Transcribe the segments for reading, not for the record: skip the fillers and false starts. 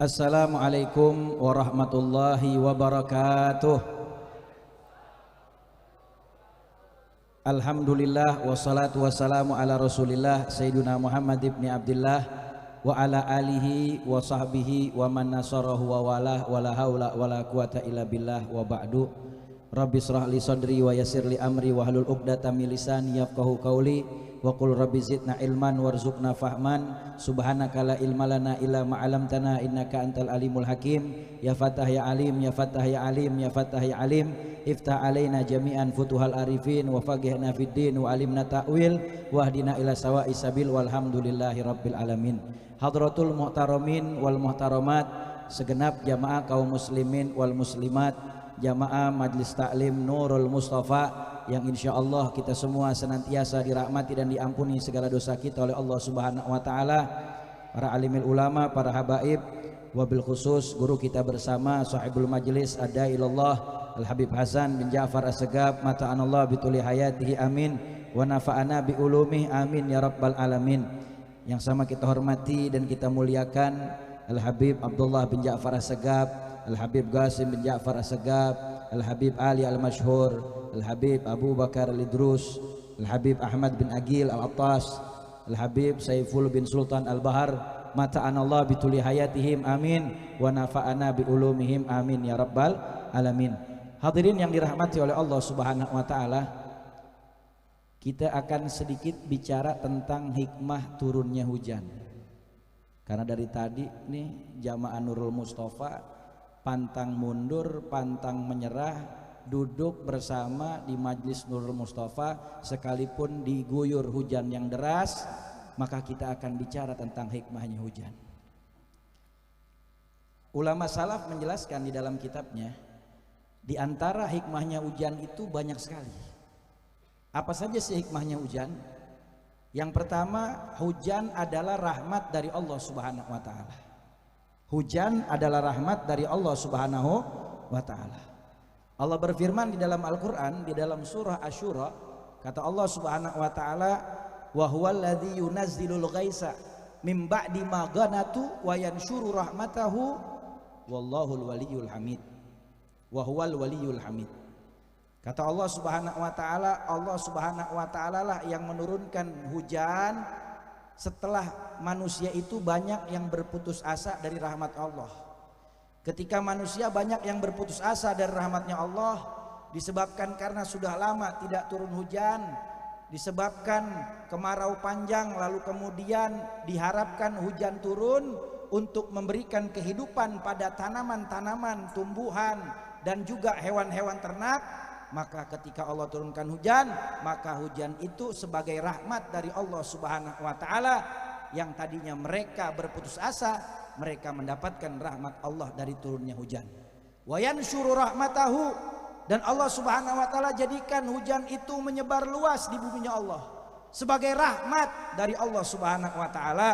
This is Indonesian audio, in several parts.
Assalamualaikum warahmatullahi wabarakatuh. Alhamdulillah wassalatu wassalamu ala rasulillah Sayyidina Muhammad ibn Abdillah wa ala alihi wa sahbihi wa man nasarahu wa walah wa la hawla wa la quwata illa billah wa ba'du. Rabbi shrah li sadri wa yassir li amri wa hlul 'uqdatam min lisani yafqahu qawli wa qul rabbi zidna ilman warzuqna fahman subhanaka la ilma lana illa ma 'allamtana innaka antal alimul hakim. Ya Fatah ya Alim, ya Fatah ya Alim, ya Fatah ya Alim, iftah alaina jami'an futuhal arifin wa faqihna fid din wa alimna ta'wil wahdina ila sawa'is sabil walhamdulillahi rabbil alamin. Hadratul muhtaramin wal muhtaramat, segenap jamaah kaum muslimin wal muslimat, jamaah Majlis Taklim Nurul Mustafa yang insyaallah kita semua senantiasa dirahmati dan diampuni segala dosa kita oleh Allah Subhanahu wa taala, para alimil ulama, para habaib, wabil khusus guru kita bersama sahibul majlis Adailallah Al Habib Hasan bin Ja'far As-Segaf mata'anallah bituli hayatihi amin wa nafa'ana bi ulumih amin ya rabbal alamin. Yang sama kita hormati dan kita muliakan Al Habib Abdullah bin Ja'far As-Segaf, Al Habib Qasim bin Ja'far As-Segaf, Al Habib Ali Al-Mashhur, Al Habib Abu Bakar Al-Idrus, Al Habib Ahmad bin Agil Al-Attas, Al Habib Saiful bin Sultan Al-Bahar mata'anallah bituli hayatihim amin wa nafa'ana bi ulumihim amin ya rabbal alamin. Hadirin yang dirahmati oleh Allah Subhanahu wa taala, kita akan sedikit bicara tentang hikmah turunnya hujan. Karena dari tadi nih jamaah Nurul Mustafa pantang mundur, pantang menyerah, duduk bersama di Majlis Nurul Mustafa sekalipun diguyur hujan yang deras, maka kita akan bicara tentang hikmahnya hujan. Ulama salaf menjelaskan di dalam kitabnya, di antara hikmahnya hujan itu banyak sekali. Apa saja sih hikmahnya hujan? Yang pertama, hujan adalah rahmat dari Allah Subhanahu wa taala. Hujan adalah rahmat dari Allah Subhanahu wa taala. Allah berfirman di dalam Al-Qur'an di dalam surah Asy-Syura, kata Allah Subhanahu wa taala, wa huwal ladzi yunazzilul ghaitsa mim ba'di ma ghanatu wa yanshuru rahmatahu wallahul waliyul hamid. Wa huwal waliyul hamid. Kata Allah Subhanahu wa taala, Allah Subhanahu wa taala lah yang menurunkan hujan setelah manusia itu banyak yang berputus asa dari rahmat Allah. Ketika manusia banyak yang berputus asa dari rahmatnya Allah disebabkan karena sudah lama tidak turun hujan, disebabkan kemarau panjang, lalu kemudian diharapkan hujan turun untuk memberikan kehidupan pada tanaman-tanaman, tumbuhan dan juga hewan-hewan ternak. Maka ketika Allah turunkan hujan, maka hujan itu sebagai rahmat dari Allah Subhanahu wa taala. Yang tadinya mereka berputus asa, mereka mendapatkan rahmat Allah dari turunnya hujan. Wa yansyuru rahmatahu, dan Allah Subhanahu wa taala jadikan hujan itu menyebar luas di buminya Allah sebagai rahmat dari Allah Subhanahu wa taala.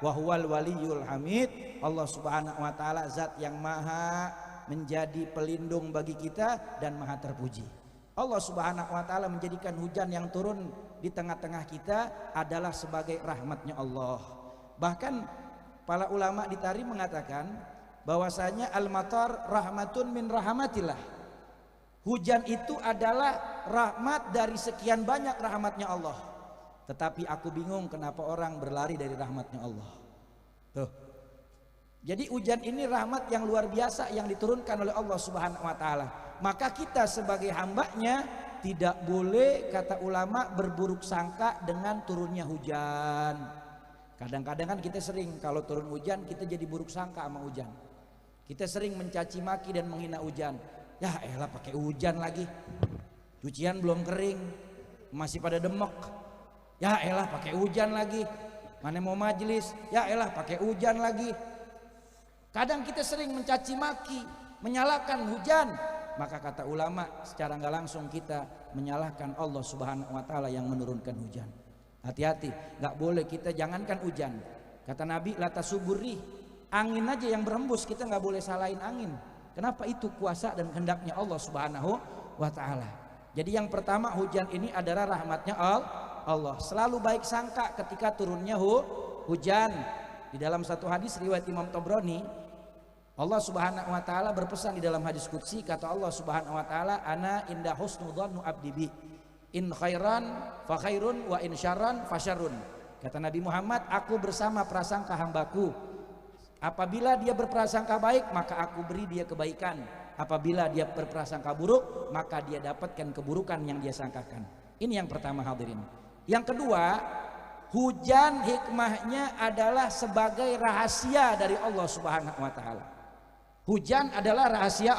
Wa huwal waliyul hamid. Allah Subhanahu wa taala zat yang maha menjadi pelindung bagi kita dan maha terpuji. Allah Subhanahu wa taala menjadikan hujan yang turun di tengah-tengah kita adalah sebagai rahmatnya Allah. Bahkan para ulama di Tarikh mengatakan bahwasanya al-matar rahmatun min rahmatillah. Hujan itu adalah rahmat dari sekian banyak rahmatnya Allah. Tetapi aku bingung kenapa orang berlari dari rahmatnya Allah. Tuh. Jadi hujan ini rahmat yang luar biasa yang diturunkan oleh Allah Subhanahu wa taala. Maka kita sebagai hambanya tidak boleh, kata ulama, berburuk sangka dengan turunnya hujan. Kadang-kadang kan kita sering kalau turun hujan kita jadi buruk sangka sama hujan. Kita sering mencaci maki dan menghina hujan. Ya elah pakai hujan lagi. Cucian belum kering, masih pada demek. Ya elah pakai hujan lagi. Mana mau majlis, ya elah pakai hujan lagi. Kadang kita sering mencaci maki, menyalahkan hujan. Maka kata ulama, secara nggak langsung kita menyalahkan Allah Subhanahu wa taala yang menurunkan hujan. Hati-hati, nggak boleh kita jangankan hujan. Kata Nabi, lata suburi, angin aja yang berhembus kita nggak boleh salahin angin. Kenapa? Itu kuasa dan kehendaknya Allah Subhanahu wa taala. Jadi yang pertama, hujan ini adalah rahmatnya Allah. Selalu baik sangka ketika turunnya hujan. Di dalam satu hadis riwayat Imam Tabrani, Allah Subhanahu wa taala berpesan di dalam hadis qudsi, kata Allah Subhanahu wa taala, ana inda husnudzannu abdi bi, in khairan fa khairun wa in syarran fa syarrun. Kata Nabi Muhammad, aku bersama prasangka hambaku. Apabila dia berprasangka baik, maka aku beri dia kebaikan. Apabila dia berprasangka buruk, maka dia dapatkan keburukan yang dia sangkakan. Ini yang pertama hadirin. Yang kedua, hujan hikmahnya adalah sebagai rahasia dari Allah Subhanahu wa taala. Hujan adalah rahasia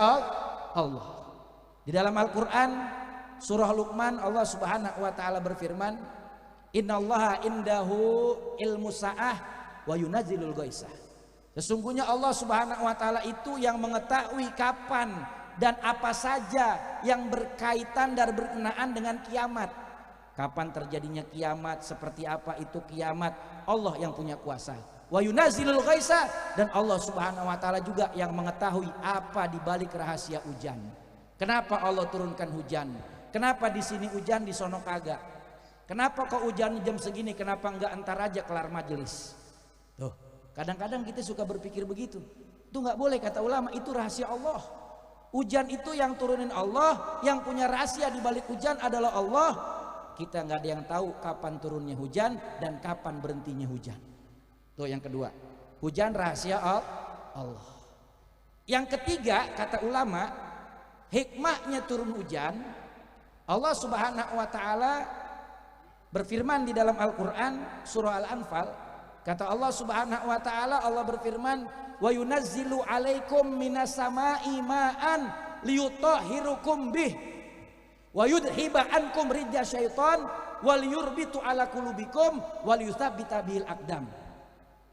Allah. Di dalam Al-Qur'an surah Luqman, Allah Subhanahu wa taala berfirman, innallaha indahu ilmu sa'ah wa yunazzilul ghaitsah. Sesungguhnya Allah Subhanahu wa taala itu yang mengetahui kapan dan apa saja yang berkaitan dan berkenaan dengan kiamat. Kapan terjadinya kiamat, seperti apa itu kiamat, Allah yang punya kuasa. Wa yunazzilul ghaitsah, dan Allah Subhanahu wa taala juga yang mengetahui apa di balik rahasia hujan. Kenapa Allah turunkan hujan? Kenapa di sini hujan, di sono kagak? Kenapa kok hujan jam segini? Kenapa enggak entar aja kelar majelis? Tuh, kadang-kadang kita suka berpikir begitu. Itu nggak boleh, kata ulama, itu rahasia Allah. Hujan itu yang turunin Allah, yang punya rahasia di balik hujan adalah Allah. Kita nggak ada yang tahu kapan turunnya hujan dan kapan berhentinya hujan. Tuh yang kedua, hujan rahasia Allah. Yang ketiga, kata ulama, hikmahnya turun hujan, Allah Subhanahu wa taala berfirman di dalam Al-Qur'an surah Al-Anfal, kata Allah Subhanahu wa taala, Allah berfirman, wa yunazzilu 'alaikum minas sama'i ma'an liyutahhirukum bih wa yudhiba ankum rijza syaitan wal yurbitu ala qulubikum wal yutsabbita bil aqdam.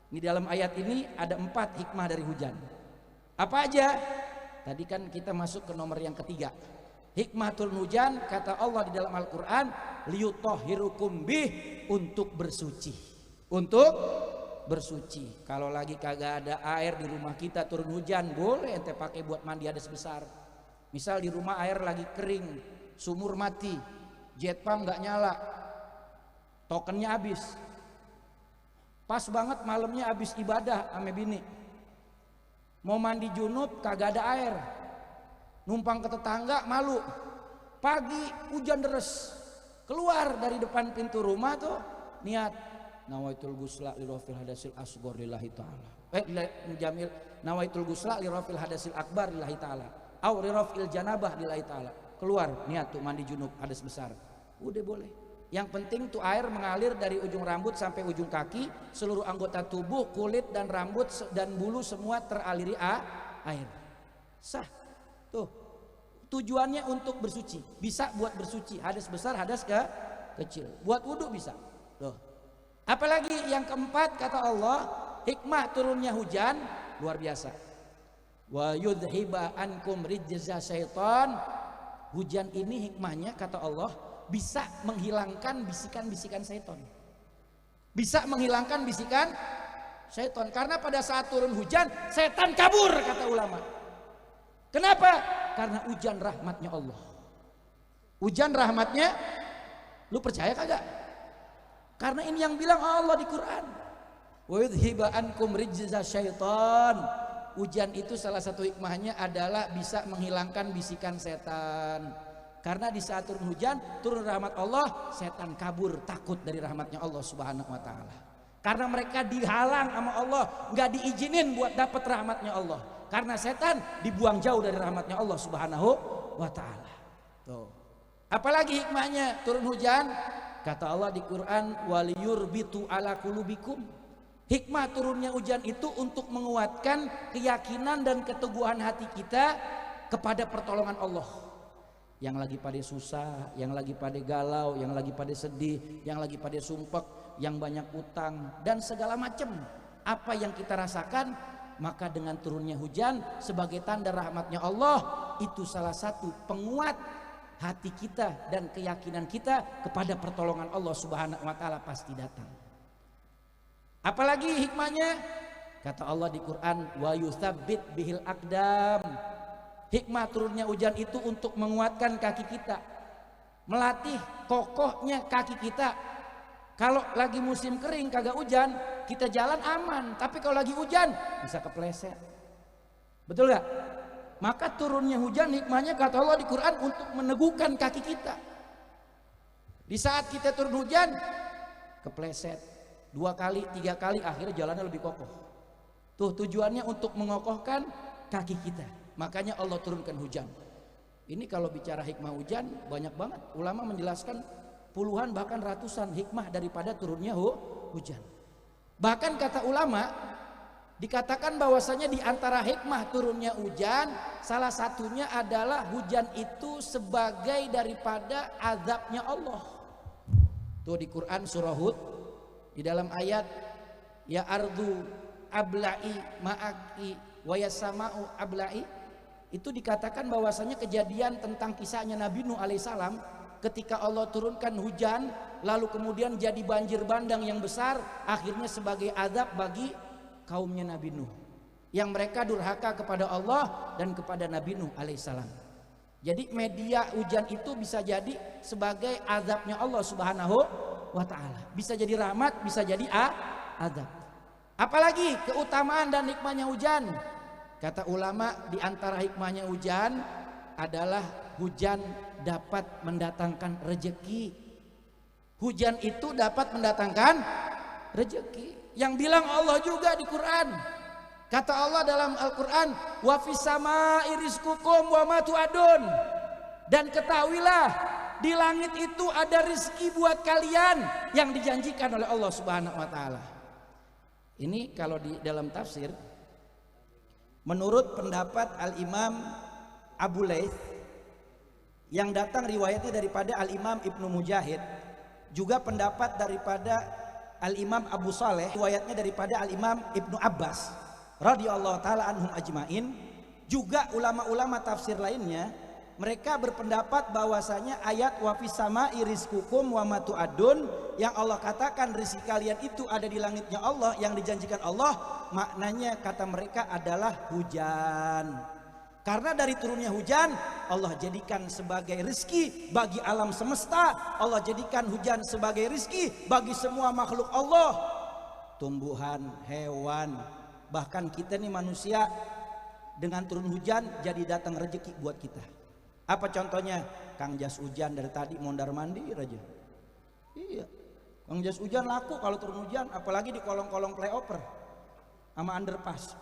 Ini dalam ayat ini ada 4 hikmah dari hujan. Apa aja? Tadi kan kita masuk ke nomor yang ketiga. Hikmah turun hujan, kata Allah di dalam Al-Qur'an, liyutahhirukum bih, untuk bersuci. Untuk bersuci. Kalau lagi kagak ada air di rumah kita turun hujan, boleh ente pakai buat mandi hadas besar. Misal di rumah air lagi kering, sumur mati, jet pump nggak nyala, tokennya habis. Pas banget malamnya habis ibadah ame bini, mau mandi junub kagak ada air, numpang ke tetangga malu. Pagi hujan deres, keluar dari depan pintu rumah tuh niat nawaitul gusla li rafil hadasil asghar lillahi taala. Jamil nawaitul gusla li rafil hadasil akbar lillahi taala. Au li rafil janabah lillahi taala. Keluar niat tuh mandi junub hadas besar. Udah boleh. Yang penting tuh air mengalir dari ujung rambut sampai ujung kaki, seluruh anggota tubuh, kulit dan rambut dan bulu semua teraliri air. Sah. Tuh. Tujuannya untuk bersuci. Bisa buat bersuci, hadas besar, hadas kecil. Buat wudhu bisa. Tuh. Apalagi yang keempat, kata Allah, hikmah turunnya hujan luar biasa. Wa yudhiba ankum rijza syaitan. Hujan ini hikmahnya, kata Allah, bisa menghilangkan bisikan-bisikan syaitan. Bisa menghilangkan bisikan syaitan. Karena pada saat turun hujan, setan kabur, kata ulama. Kenapa? Karena hujan rahmatnya Allah. Hujan rahmatnya, lu percaya kagak? Karena ini yang bilang Allah di Quran. Wa yudhiba ankum rijza syaitan. Hujan itu salah satu hikmahnya adalah bisa menghilangkan bisikan setan. Karena di saat turun hujan, turun rahmat Allah, setan kabur, takut dari rahmatnya Allah Subhanahu wa taala. Karena mereka dihalang sama Allah, nggak diizinin buat dapat rahmatnya Allah. Karena setan dibuang jauh dari rahmatnya Allah Subhanahu wa taala. Tuh. Apalagi hikmahnya turun hujan? Kata Allah di Quran, waliyurbitu ala qulubikum. Hikmah turunnya hujan itu untuk menguatkan keyakinan dan keteguhan hati kita kepada pertolongan Allah. Yang lagi pada susah, yang lagi pada galau, yang lagi pada sedih, yang lagi pada sumpek, yang banyak utang dan segala macam apa yang kita rasakan, maka dengan turunnya hujan sebagai tanda rahmatnya Allah, itu salah satu penguat hati kita dan keyakinan kita kepada pertolongan Allah Subhanahu wa taala pasti datang. Apalagi hikmahnya? Kata Allah di Quran, wa yutsabbit bihil aqdam. Hikmah turunnya hujan itu untuk menguatkan kaki kita, melatih kokohnya kaki kita. Kalau lagi musim kering kagak hujan, kita jalan aman. Tapi kalau lagi hujan bisa kepleset, Betul gak? Maka turunnya hujan hikmahnya kata Allah di Quran untuk meneguhkan kaki kita. Di saat kita turun hujan kepleset 2 kali 3 kali, akhirnya jalannya lebih kokoh. Tuh tujuannya untuk mengokohkan kaki kita. Makanya Allah turunkan hujan. Ini kalau bicara hikmah hujan banyak banget. Ulama menjelaskan puluhan bahkan ratusan hikmah daripada turunnya hujan. Bahkan kata ulama dikatakan bahwasanya di antara hikmah turunnya hujan salah satunya adalah hujan itu sebagai daripada azabnya Allah. Tuh di Quran surah Hud di dalam ayat ya ardu abla'i ma'aki wa yasama'u abla'i, itu dikatakan bahwasanya kejadian tentang kisahnya Nabi Nuh alaihissalam ketika Allah turunkan hujan lalu kemudian jadi banjir bandang yang besar, akhirnya sebagai azab bagi kaumnya Nabi Nuh yang mereka durhaka kepada Allah dan kepada Nabi Nuh alaihissalam. Jadi media hujan itu bisa jadi sebagai azabnya Allah subhanahu wa ta'ala, bisa jadi rahmat, bisa jadi azab. Apalagi keutamaan dan hikmahnya hujan, kata ulama di antara hikmahnya hujan adalah hujan dapat mendatangkan rejeki. Hujan itu dapat mendatangkan rejeki. Yang bilang Allah juga di Quran. Kata Allah dalam Al-Quran, wa fis samaa'i rizqukum wa ma tu'adun. Dan ketahuilah di langit itu ada rezeki buat kalian yang dijanjikan oleh Allah Subhanahu wa taala. Ini kalau di dalam tafsir menurut pendapat Al-Imam Abu Laits yang datang riwayatnya daripada Al-Imam Ibnu Mujahid, juga pendapat daripada Al-Imam Abu Saleh, riwayatnya daripada Al-Imam Ibnu Abbas radhiyallahu taala anhum ajmain, juga ulama-ulama tafsir lainnya mereka berpendapat bahwasanya ayat wa fis samaa'i rizqukum wa ma tu'adun yang Allah katakan rezeki kalian itu ada di langitnya Allah yang dijanjikan Allah, maknanya kata mereka adalah hujan. Karena dari turunnya hujan Allah jadikan sebagai rezeki bagi alam semesta, Allah jadikan hujan sebagai rezeki bagi semua makhluk Allah, tumbuhan, hewan, bahkan kita nih manusia. Dengan turun hujan jadi datang rezeki buat kita. Apa contohnya? Kang jas hujan dari tadi mondar mandir aja. Iya, Kang jas hujan laku kalau turun hujan, apalagi di kolong-kolong flyover sama underpass.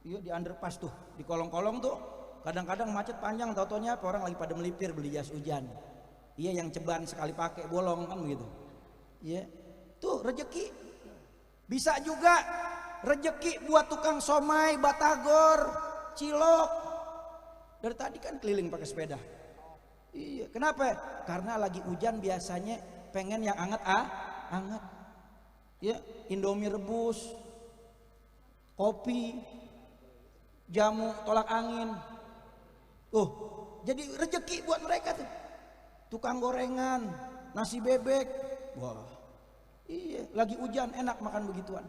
Iya di underpass tuh, di kolong-kolong tuh kadang-kadang macet panjang, tau-taunya apa orang lagi pada melipir beli jas hujan. Iya yang ceban sekali pakai bolong kan begitu. Iya, tuh rezeki. Bisa juga rezeki buat tukang somai, batagor, cilok. Dari tadi kan keliling pakai sepeda. Iya, kenapa? Karena lagi hujan biasanya pengen yang hangat. Ya, Indomie rebus, kopi, jamu tolak angin. Jadi rezeki buat mereka tuh. Tukang gorengan, nasi bebek. Wah. Iya, lagi hujan enak makan begituan.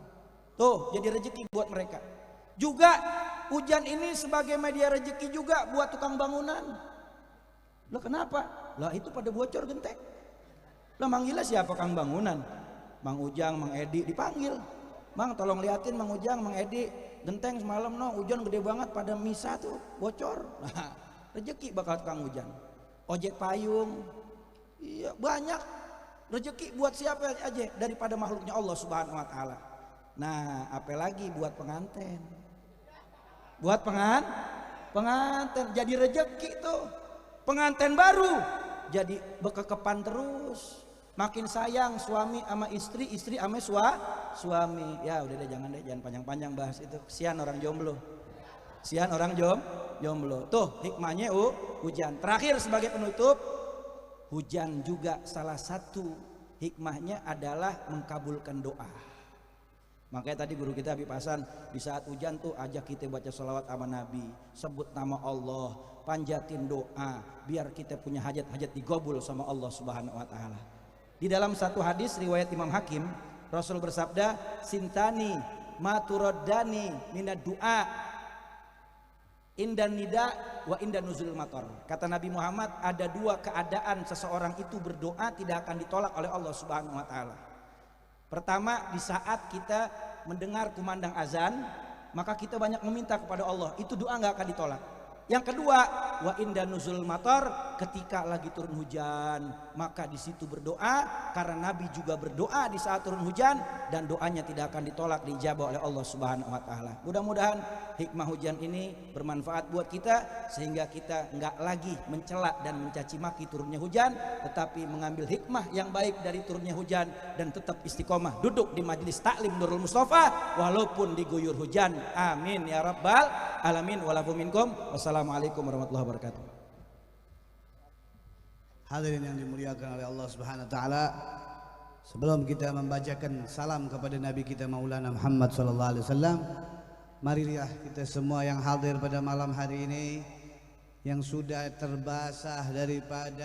Tuh, jadi rezeki buat mereka. Juga hujan ini sebagai media rezeki juga buat tukang bangunan. Lah kenapa? Lah itu pada bocor genteng. Lah manggilnya siapa kang bangunan? Mang Ujang, Mang Edi dipanggil. Mang tolong liatin Mang Ujang, Mang Edi, genteng semalam no hujan gede banget pada misa tuh bocor. Nah, rezeki bakal tukang hujan. Ojek payung. Iya banyak rezeki buat siapa aja daripada makhluknya Allah Subhanahu wa taala. Nah, apalagi buat pengantin. Buat pengantin jadi rezeki tuh. Pengantin baru jadi bekekepan terus. Makin sayang suami sama istri, istri sama suami. Ya udah deh jangan panjang-panjang bahas itu. Kesian orang jomblo. Kesian orang jomblo. Tuh hikmahnya hujan. Terakhir sebagai penutup, hujan juga salah satu hikmahnya adalah mengkabulkan doa. Makanya tadi guru kita Habib Hasan di saat hujan tuh ajak kita baca sholawat sama Nabi, sebut nama Allah, panjatin doa biar kita punya hajat-hajat digobul sama Allah Subhanahu wa taala. Di dalam satu hadis riwayat Imam Hakim, Rasul bersabda, "Sintani ma turaddani minad du'a indan nida wa indan nuzul matar." Kata Nabi Muhammad, ada dua keadaan seseorang itu berdoa tidak akan ditolak oleh Allah Subhanahu wa taala. Pertama, di saat kita mendengar kumandang azan, maka kita banyak meminta kepada Allah, itu doa nggak akan ditolak. Yang kedua, wa inda nuzul matar, ketika lagi turun hujan, maka di situ berdoa, karena Nabi juga berdoa di saat turun hujan dan doanya tidak akan ditolak, diijabah oleh Allah Subhanahu wa taala. Mudah-mudahan hikmah hujan ini bermanfaat buat kita sehingga kita nggak lagi mencela dan mencaci maki turunnya hujan, tetapi mengambil hikmah yang baik dari turunnya hujan dan tetap istiqomah duduk di majelis taklim Nurul Mustafa walaupun diguyur hujan. Amin ya rabbal alamin. Walafu minkum. Wassalamualaikum warahmatullahi wabarakatuh. Hadirin yang dimuliakan oleh Allah Subhanahu wa taala, sebelum kita membacakan salam kepada Nabi kita Maulana Muhammad sallallahu alaihi wasallam, marilah kita semua yang hadir pada malam hari ini yang sudah terbasah daripada